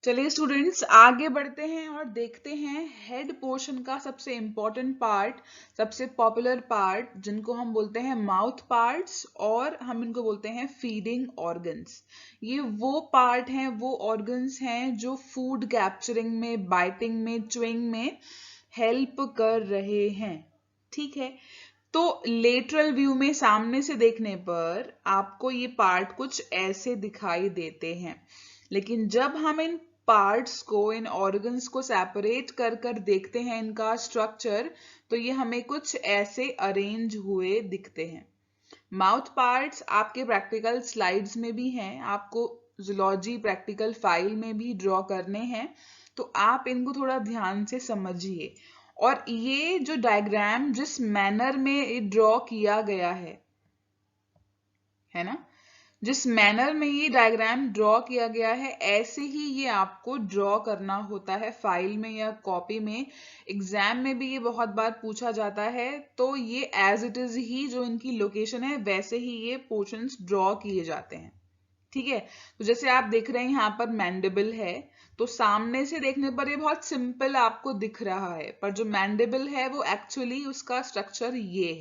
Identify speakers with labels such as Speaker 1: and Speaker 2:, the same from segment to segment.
Speaker 1: चलिए स्टूडेंट्स आगे बढ़ते हैं और देखते हैं हेड पोर्शन का सबसे इंपॉर्टेंट पार्ट, सबसे पॉपुलर पार्ट जिनको हम बोलते हैं माउथ पार्ट्स और हम इनको बोलते हैं फीडिंग ऑर्गन्स। ये वो पार्ट हैं, वो ऑर्गन्स हैं जो फूड कैप्चरिंग में, बाइटिंग में, च्युइंग में हेल्प कर रहे हैं। ठीक है, तो लेटरल व्यू में सामने से देखने पर आपको ये पार्ट कुछ ऐसे दिखाई देते हैं, लेकिन जब हम इन पार्ट्स को, इन ऑर्गन्स को सेपरेट कर कर देखते हैं इनका स्ट्रक्चर, तो ये हमें कुछ ऐसे अरेंज हुए दिखते हैं। माउथ पार्ट्स आपके प्रैक्टिकल स्लाइड्स में भी हैं, आपको जूलॉजी प्रैक्टिकल फाइल में भी ड्रॉ करने हैं, तो आप इनको थोड़ा ध्यान से समझिए। और ये जो डायग्राम जिस मैनर में ड्रॉ किया गया है ना, जिस मैनर में ये डायग्राम ड्रॉ किया गया है, ऐसे ही ये आपको ड्रॉ करना होता है फाइल में या कॉपी में। एग्जाम में भी ये बहुत बार पूछा जाता है, तो ये एज इट इज ही जो इनकी लोकेशन है वैसे ही ये पोर्शंस ड्रॉ किए जाते हैं। ठीक है, तो जैसे आप देख रहे हैं यहाँ पर मैंडिबल है, तो सामने से देखने पर ये बहुत सिंपल आपको दिख रहा है, पर जो मैंडिबल है वो एक्चुअली उसका स्ट्रक्चर ये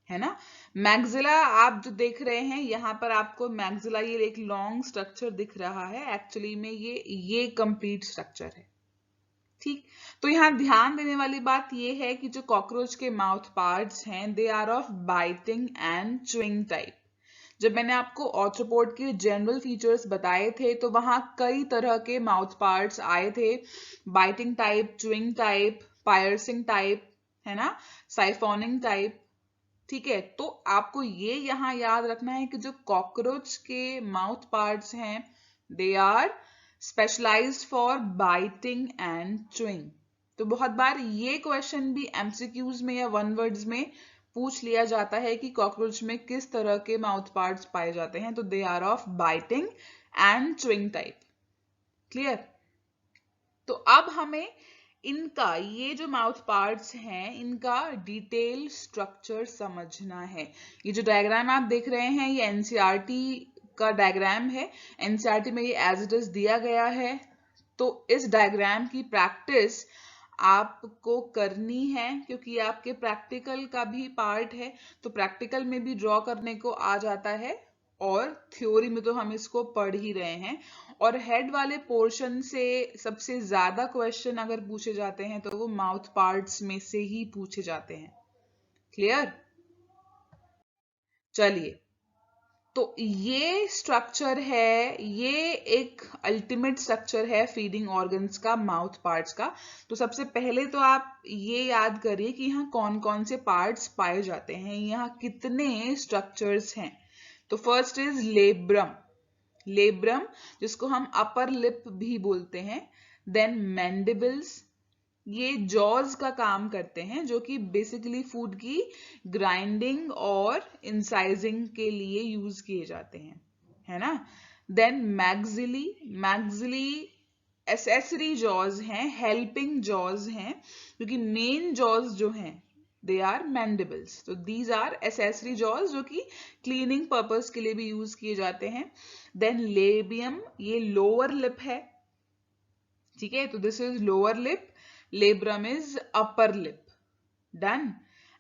Speaker 1: है ना। मैग्जिला आप जो देख रहे हैं यहाँ पर आपको मैग्जिला ये एक लॉन्ग स्ट्रक्चर दिख रहा है, एक्चुअली में ये कंप्लीट स्ट्रक्चर है। ठीक, तो यहाँ ध्यान देने वाली बात ये है कि जो कॉकरोच के माउथ पार्ट्स हैं they are of biting and chewing type. जब मैंने आपको ऑर्थ्रोपोड के जनरल फीचर्स बताए थे तो वहां कई तरह के माउथ पार्ट्स आए थे, biting type, chewing type, piercing type, है ना, साइफोनिंग टाइप। ठीक है, तो आपको ये यहाँ याद रखना है कि जो कॉकरोच के माउथ पार्ट्स हैं they are specialised for biting and chewing. तो बहुत बार ये क्वेश्चन भी एमसीक्यूज में या वन वर्ड्स में पूछ लिया जाता है कि कॉकरोच में किस तरह के माउथ पार्ट्स पाए जाते हैं, तो they are of biting and chewing type. Clear? तो अब हमें इनका, ये जो माउथ पार्ट्स हैं इनका डिटेल स्ट्रक्चर समझना है। ये जो डायग्राम आप देख रहे हैं ये एनसीईआरटी का डायग्राम है, एनसीईआरटी में ये एज इट इज दिया गया है। तो इस डायग्राम की प्रैक्टिस आपको करनी है क्योंकि आपके प्रैक्टिकल का भी पार्ट है, तो प्रैक्टिकल में भी ड्रॉ करने को आ जाता है और थ्योरी में तो हम इसको पढ़ ही रहे हैं। और हेड वाले पोर्शन से सबसे ज्यादा क्वेश्चन अगर पूछे जाते हैं तो वो माउथ पार्ट्स में से ही पूछे जाते हैं। क्लियर? चलिए, तो ये स्ट्रक्चर है, ये एक अल्टीमेट स्ट्रक्चर है फीडिंग ऑर्गन्स का, माउथ पार्ट्स का। तो सबसे पहले तो आप ये याद करिए कि यहाँ कौन कौन से पार्ट्स पाए जाते हैं, यहाँ कितने स्ट्रक्चर्स हैं। तो फर्स्ट इज लेब्रम, लेब्रम जिसको हम अपर लिप भी बोलते हैं। देन मैंडिबल्स, ये जॉज का काम करते हैं जो कि बेसिकली फूड की ग्राइंडिंग और इंसाइजिंग के लिए यूज किए जाते हैं, है ना। Then maxillae, maxillae accessory jaws हैं, हेल्पिंग जॉज हैं, क्योंकि मेन जॉज जो हैं दे आर मैंडिबल्स। तो दीज आर एसेसरी जॉज जो कि क्लीनिंग पर्पस के लिए भी यूज किए जाते हैं। देन लेबियम, ये लोअर लिप है। ठीक है, तो this is lower lip, labrum is upper lip. Done.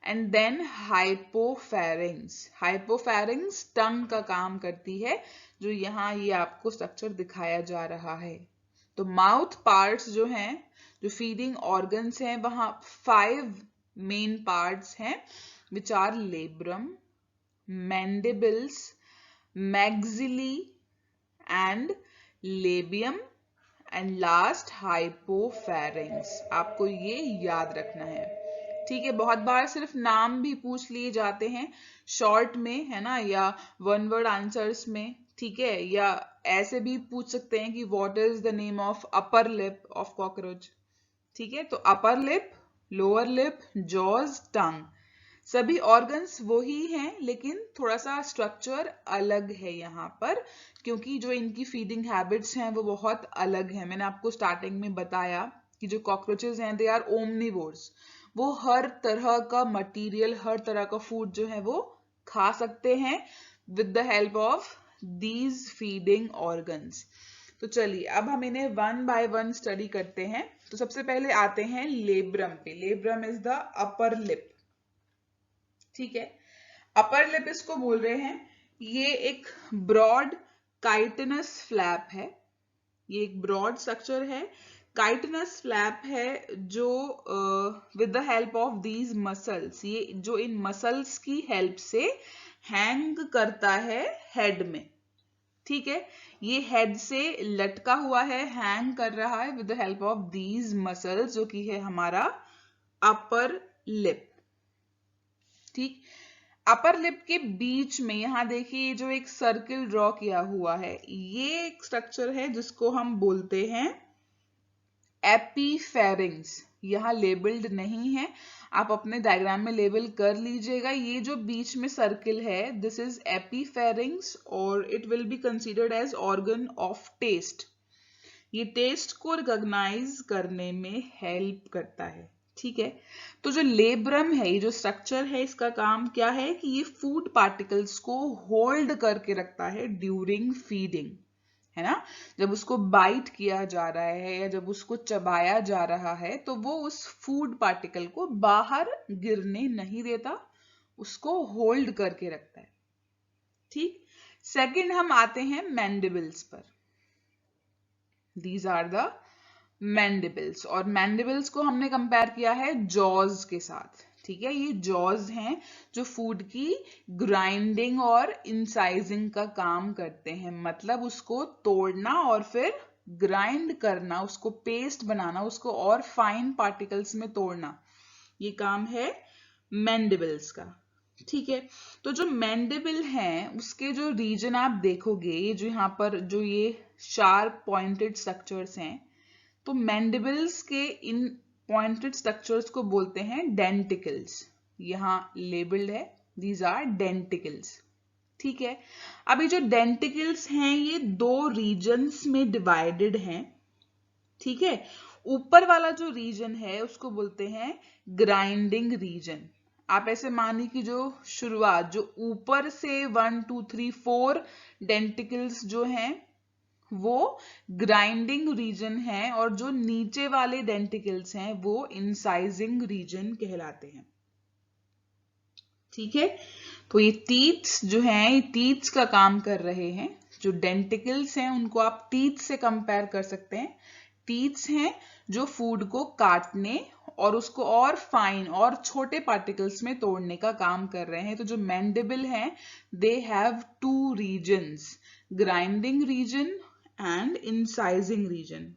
Speaker 1: And then hypopharynx, hypopharynx tongue का काम करती है, जो यहाँ ये आपको स्ट्रक्चर दिखाया जा रहा है। तो माउथ पार्ट्स जो हैं, जो फीडिंग ऑर्गन्स हैं, वहां 5 मेन पार्ट्स हैं which are labrum, mandibles, maxillae and labium and last hypopharynx. आपको ये याद रखना है। ठीक है, बहुत बार सिर्फ नाम भी पूछ लिए जाते हैं शॉर्ट में, है ना, या वन वर्ड आंसर्स में। ठीक है, या ऐसे भी पूछ सकते हैं कि what is the name of upper lip of cockroach. ठीक है, तो upper lip, lower lip, jaws, tongue, सभी ऑर्गन्स वही हैं लेकिन थोड़ा सा स्ट्रक्चर अलग है यहाँ पर, क्योंकि जो इनकी फीडिंग हैबिट्स हैं वो बहुत अलग हैं। मैंने आपको स्टार्टिंग में बताया कि जो कॉकरोचेस हैं दे आर ओमनिवोर्स, वो हर तरह का मटेरियल, हर तरह का फूड जो है वो खा सकते हैं with the help of these feeding organs. तो चलिए अब हम इन्हें वन बाय वन स्टडी करते हैं। तो सबसे पहले आते हैं लेब्रम पे। Labrum is the upper lip, ठीक है। अपर लिप इसको बोल रहे हैं। ये एक ब्रॉड काइटिनस फ्लैप है, ये एक ब्रॉड स्ट्रक्चर है, काइटिनस फ्लैप है, जो with the help of these muscles, ये जो इन मसल्स की हेल्प से हैंग करता है हेड में, ठीक है। ये हेड से लटका हुआ है, हैंग कर रहा है with the help of these muscles, जो कि है हमारा अपर लिप, ठीक। अपर लिप के बीच में यहां देखिए जो एक सर्किल ड्रॉ किया हुआ है, ये एक स्ट्रक्चर है जिसको हम बोलते हैं एपीफेरिंग्स। यहां लेबल्ड नहीं है, आप अपने डायग्राम में लेबल कर लीजिएगा। ये जो बीच में सर्किल है, दिस इज एपीफेरिंग्स और it will be considered as organ of taste. ये टेस्ट को रिकॉग्नाइज करने में हेल्प करता है, ठीक है। तो जो लेब्रम है, ये जो स्ट्रक्चर है, इसका काम क्या है कि ये फूड पार्टिकल्स को होल्ड करके रखता है ड्यूरिंग फीडिंग, है ना। जब उसको बाइट किया जा रहा है या जब उसको चबाया जा रहा है, तो वो उस फूड पार्टिकल को बाहर गिरने नहीं देता, उसको होल्ड करके रखता है, ठीक। सेकंड हम आते हैं मैंडिबल्स पर। दीज आर द मैंडिबल्स, और मैंडिबल्स को हमने कंपेयर किया है जॉज के साथ, ठीक है। ये जॉज हैं जो फूड की ग्राइंडिंग और इंसाइजिंग का काम करते हैं, मतलब उसको तोड़ना और फिर ग्राइंड करना, उसको पेस्ट बनाना, उसको और फाइन पार्टिकल्स में तोड़ना, ये काम है मैंडिबल्स का, ठीक है। तो जो मैंडिबल है उसके जो रीजन आप देखोगे, ये जो यहाँ पर जो ये शार्प पॉइंटेड स्ट्रक्चर्स हैं, तो मैंडिबल्स के इन पॉइंटेड स्ट्रक्चर्स को बोलते हैं डेंटिकल्स। यहां लेबल्ड है, दीज आर डेंटिकल्स, ठीक है। अब ये जो डेंटिकल्स हैं ये दो रीजन्स में डिवाइडेड हैं, ठीक है। ऊपर वाला जो रीजन है उसको बोलते हैं ग्राइंडिंग रीजन। आप ऐसे मानिए कि जो शुरुआत, जो ऊपर से 1 2 3 4 डेंटिकल्स जो हैं वो ग्राइंडिंग रीजन है, और जो नीचे वाले डेंटिकल्स हैं वो इंसाइजिंग रीजन कहलाते हैं, ठीक है। तो ये टीथ्स जो हैं, ये टीथ्स का काम कर रहे हैं। जो डेंटिकल्स हैं उनको आप टीथ से कंपेयर कर सकते हैं। टीथ्स हैं जो फूड को काटने और उसको और फाइन और छोटे पार्टिकल्स में तोड़ने का काम कर रहे हैं। तो जो मैंडिबल हैं, they have two regions, grinding region and incising reason.